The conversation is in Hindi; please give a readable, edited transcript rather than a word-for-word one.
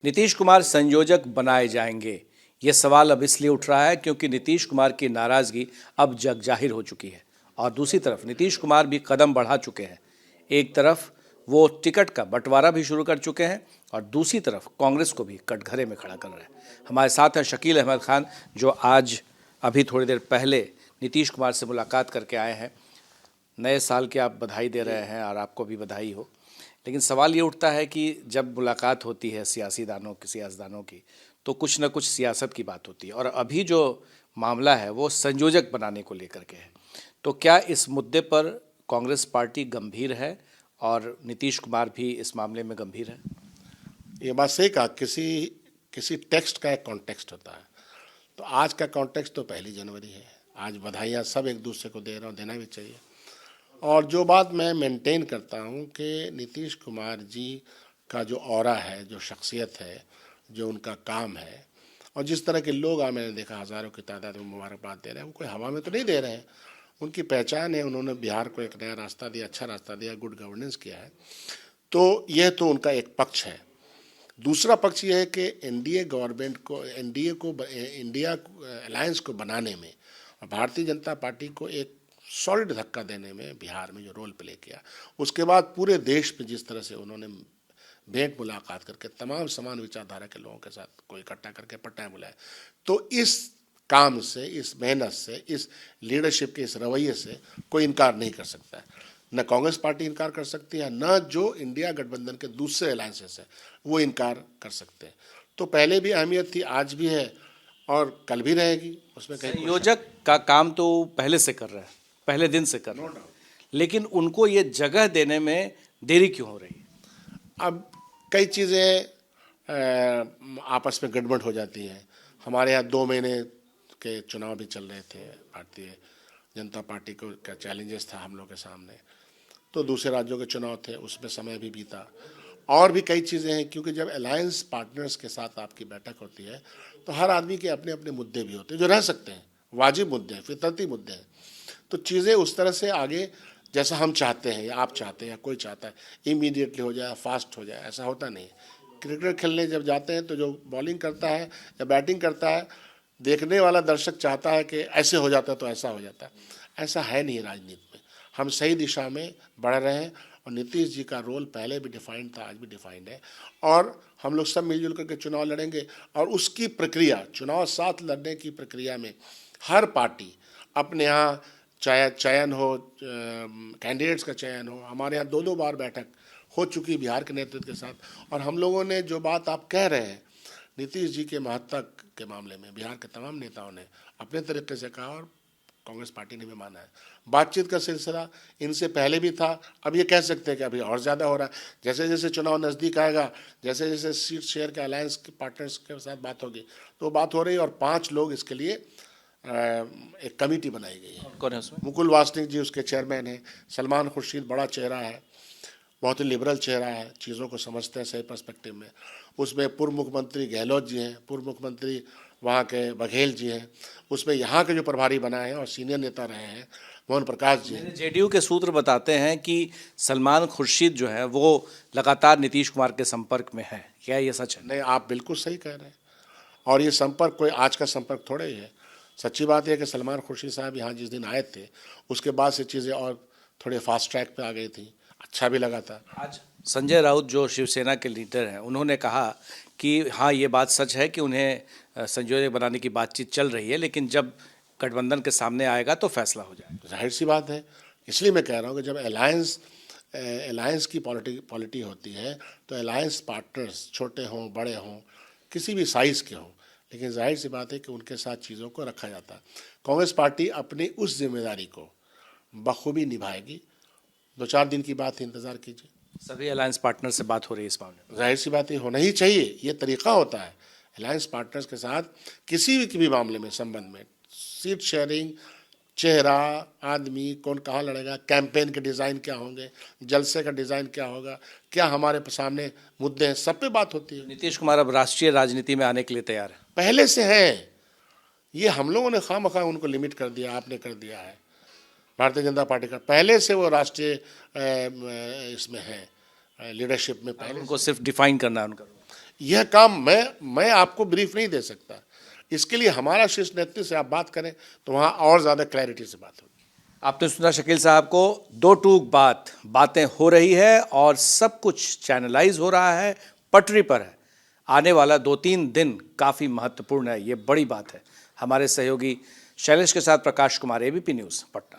नीतीश कुमार संयोजक बनाए जाएंगे। ये सवाल अब इसलिए उठ रहा है क्योंकि नीतीश कुमार की नाराजगी अब जग जाहिर हो चुकी है और दूसरी तरफ नीतीश कुमार भी कदम बढ़ा चुके हैं। एक तरफ वो टिकट का बंटवारा भी शुरू कर चुके हैं और दूसरी तरफ कांग्रेस को भी कटघरे में खड़ा कर रहे हैं। हमारे साथ हैं शकील अहमद खान, जो आज अभी थोड़ी देर पहले नीतीश कुमार से मुलाकात करके आए हैं। नए साल की आप बधाई दे रहे हैं और आपको भी बधाई हो। लेकिन सवाल ये उठता है कि जब मुलाकात होती है सियासतदानों की तो कुछ ना कुछ सियासत की बात होती है और अभी जो मामला है वो संयोजक बनाने को लेकर के है। तो क्या इस मुद्दे पर कांग्रेस पार्टी गंभीर है और नीतीश कुमार भी इस मामले में गंभीर है? ये बात सही कहा। किसी किसी टेक्स्ट का एक कॉन्टेक्स्ट होता है। तो आज का कॉन्टेक्स्ट तो 1 जनवरी है। आज बधाइयाँ सब एक दूसरे को दे रहे हो, देना भी चाहिए। और जो बात मैं मेंटेन करता हूँ कि नीतीश कुमार जी का जो ऑरा है, जो शख्सियत है, जो उनका काम है और जिस तरह के लोग मैंने देखा हज़ारों की तादाद में मुबारकबाद दे रहे हैं, वो कोई हवा में तो नहीं दे रहे हैं। उनकी पहचान है, उन्होंने बिहार को एक नया रास्ता दिया, अच्छा रास्ता दिया, गुड गवर्नेंस किया है। तो यह तो उनका एक पक्ष है। दूसरा पक्ष यह है कि एनडीए गवर्नमेंट को इंडिया अलायंस को बनाने में और भारतीय जनता पार्टी को एक सॉलिड धक्का देने में बिहार में जो रोल प्ले किया, उसके बाद पूरे देश में जिस तरह से उन्होंने भेंट मुलाकात करके तमाम समान विचारधारा के लोगों के साथ को इकट्ठा करके पट्टाएं बुलाए, तो इस काम से, इस मेहनत से, इस लीडरशिप के इस रवैये से कोई इनकार नहीं कर सकता है। न कांग्रेस पार्टी इनकार कर सकती है, न जो इंडिया गठबंधन के दूसरे अलायंसेस हैं वो इनकार कर सकते हैं। तो पहले भी अहमियत थी, आज भी है और कल भी रहेगी। उसमें कहीं संयोजक का काम तो पहले से कर रहे हैं, पहले दिन से कर रहे हैं, लेकिन उनको ये जगह देने में देरी क्यों हो रही है? अब कई चीज़ें आपस में गड़बड़ हो जाती हैं। हमारे यहाँ 2 महीने के चुनाव भी चल रहे थे। भारतीय जनता पार्टी को क्या चैलेंजेस था हम लोग के सामने, तो दूसरे राज्यों के चुनाव थे, उसमें समय भी बीता। और भी कई चीज़ें हैं, क्योंकि जब अलायंस पार्टनर्स के साथ आपकी बैठक होती है तो हर आदमी के अपने अपने मुद्दे भी होते हैं जो रह सकते हैं, वाजिब मुद्दे हैं, फितरती मुद्दे हैं। तो चीज़ें उस तरह से आगे जैसा हम चाहते हैं या आप चाहते हैं या कोई चाहता है इमीडिएटली हो जाए, फास्ट हो जाए, ऐसा होता नहीं। क्रिकेट खेलने जब जाते हैं तो जो बॉलिंग करता है या बैटिंग करता है, देखने वाला दर्शक चाहता है कि ऐसे हो जाता है तो ऐसा हो जाता है। ऐसा है नहीं राजनीति में। हम सही दिशा में बढ़ रहे हैं और नीतीश जी का रोल पहले भी डिफाइंड था, आज भी डिफाइंड है। और हम लोग सब मिलजुल करके चुनाव लड़ेंगे और उसकी प्रक्रिया, चुनाव साथ लड़ने की प्रक्रिया में हर पार्टी अपने यहाँ चाहे चयन हो, कैंडिडेट्स का चयन हो, हमारे यहाँ 2-2 बार बैठक हो चुकी बिहार के नेतृत्व के साथ। और हम लोगों ने जो बात आप कह रहे हैं नीतीश जी के महत्व के मामले में, बिहार के तमाम नेताओं ने अपने तरीके से कहा और कांग्रेस पार्टी ने भी माना है। बातचीत का सिलसिला इनसे पहले भी था। अब ये कह सकते हैं कि अभी और ज़्यादा हो रहा है। जैसे जैसे चुनाव नज़दीक आएगा, जैसे जैसे सीट शेयर के अलायंस के पार्टनर्स के साथ बात होगी तो बात हो रही है। और 5 लोग इसके लिए एक कमेटी बनाई गई है। कौन है उसमें? मुकुल वासनिक जी उसके चेयरमैन हैं। सलमान खुर्शीद बड़ा चेहरा है, बहुत ही लिबरल चेहरा है, चीज़ों को समझते हैं सही पर्सपेक्टिव में। उसमें पूर्व मुख्यमंत्री गहलोत जी हैं, पूर्व मुख्यमंत्री वहाँ के बघेल जी हैं। उसमें यहाँ के जो प्रभारी बनाए हैं और सीनियर नेता रहे हैं मोहन प्रकाश जी हैं। जेडीयू के सूत्र बताते हैं कि सलमान खुर्शीद जो है वो लगातार नीतीश कुमार के संपर्क में है। क्या ये सच है? नहीं, आप बिल्कुल सही कह रहे हैं। और ये संपर्क कोई आज का संपर्क थोड़ा ही है। सच्ची बात यह है कि सलमान खुर्शीद साहब यहाँ जिस दिन आए थे उसके बाद से चीज़ें और थोड़े फास्ट ट्रैक पे आ गई थी। अच्छा भी लगा था। आज संजय राउत जो शिवसेना के लीडर हैं, उन्होंने कहा कि हाँ, ये बात सच है कि उन्हें संयोजक बनाने की बातचीत चल रही है, लेकिन जब गठबंधन के सामने आएगा तो फैसला हो जाएगा। जाहिर सी बात है। इसलिए मैं कह रहा हूँ कि जब अलायंस की पॉलिटी होती है तो अलायंस पार्टनर्स छोटे हों, बड़े हों, किसी भी साइज़ के हों, लेकिन जाहिर सी बात है कि उनके साथ चीज़ों को रखा जाता है। कांग्रेस पार्टी अपनी उस जिम्मेदारी को बखूबी निभाएगी। 2-4 दिन की बात है, इंतज़ार कीजिए। सभी अलायंस पार्टनर से बात हो रही है इस मामले में। जाहिर सी बात है, होना ही चाहिए। ये तरीका होता है अलायंस पार्टनर्स के साथ किसी भी मामले में, संबंध में, सीट शेयरिंग, चेहरा, आदमी कौन कहाँ लड़ेगा, कैंपेन के डिज़ाइन क्या होंगे, जलसे का डिज़ाइन क्या होगा, क्या हमारे सामने मुद्दे हैं, सब पे बात होती है। नीतीश कुमार अब राष्ट्रीय राजनीति में आने के लिए तैयार है। पहले से है। ये हम लोगों ने खामखा उनको लिमिट कर दिया, आपने कर दिया है। भारतीय जनता पार्टी का पहले से वो राष्ट्रीय इसमें है, लीडरशिप में पहले। उनको सिर्फ डिफाइन करना है उनका। यह काम मैं आपको ब्रीफ नहीं दे सकता। इसके लिए हमारा शीर्ष नेतृत्व से आप बात करें तो वहाँ और ज़्यादा क्लैरिटी से बात होगी। आपने सुना शकील साहब को, दो टूक बातें हो रही है और सब कुछ चैनलाइज हो रहा है, पटरी पर है। आने वाला 2-3 दिन काफ़ी महत्वपूर्ण है, ये बड़ी बात है। हमारे सहयोगी शैलेश के साथ प्रकाश कुमार, ABP न्यूज़, पटना।